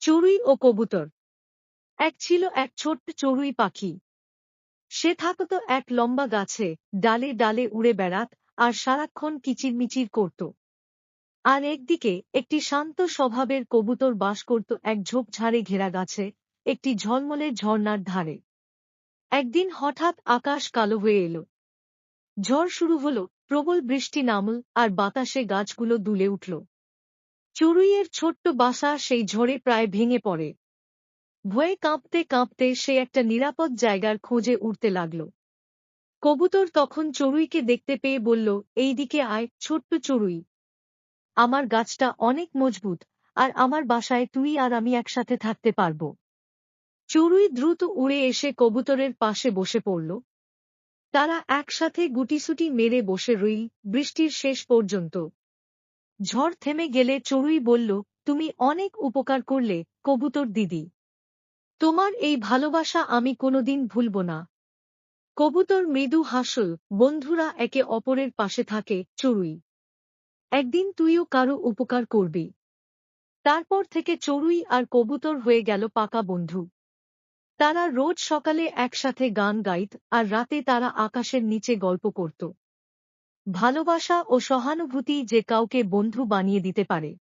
চড়ুই ও কবুতর। এক ছিল এক ছোট্ট চড়ুই পাখি। সে থাকত এক লম্বা গাছে, ডালে ডালে উড়ে বেড়াত আর সারাক্ষণ কিচিরমিচির করত। আর একদিকে একটি শান্ত স্বভাবের কবুতর বাস করত এক ঝোপঝাড়ে ঘেরা গাছে, একটি ঝলমলে ঝর্ণার ধারে। একদিন হঠাৎ আকাশ কালো হয়ে এলো। ঝড় শুরু হলো, প্রবল বৃষ্টি নামল আর বাতাসে গাছগুলো দুলে উঠল। চড়ুইয়ের ছোট্ট বাসা সেই ঝড়ে প্রায় ভেঙে পড়ে। ভয়ে কাঁপতে কাঁপতে সে একটা নিরাপদ জায়গার খোঁজে উড়তে লাগল। কবুতর তখন চড়ুইকে দেখতে পেয়ে বলল, এই দিকে আয় ছোট্ট চড়ুই। আমার গাছটা অনেক মজবুত, আর আমার বাসায় তুই আর আমি একসাথে থাকতে পারব। চড়ুই দ্রুত উড়ে এসে কবুতরের পাশে বসে পড়ল। তারা একসাথে গুটিসুটি মেরে বসে রইল বৃষ্টির শেষ পর্যন্ত। ঝড় থেমে গেলে চড়ুই বলল, তুমি অনেক উপকার করলে কবুতর দিদি। তোমার এই ভালোবাসা আমি কোনোদিন ভুলব না। কবুতর মৃদু হাসল, বন্ধুরা একে অপরের পাশে থাকে। চড়ুই, একদিন তুইও কারো উপকার করবি। তারপর থেকে চড়ুই আর কবুতর হয়ে গেল পাকা বন্ধু। তারা রোজ সকালে একসাথে গান গাইত আর রাতে তারা আকাশের নিচে গল্প করত। ভালোবাসা ও সহানুভূতি যে কাউকে বন্ধু বানিয়ে দিতে পারে।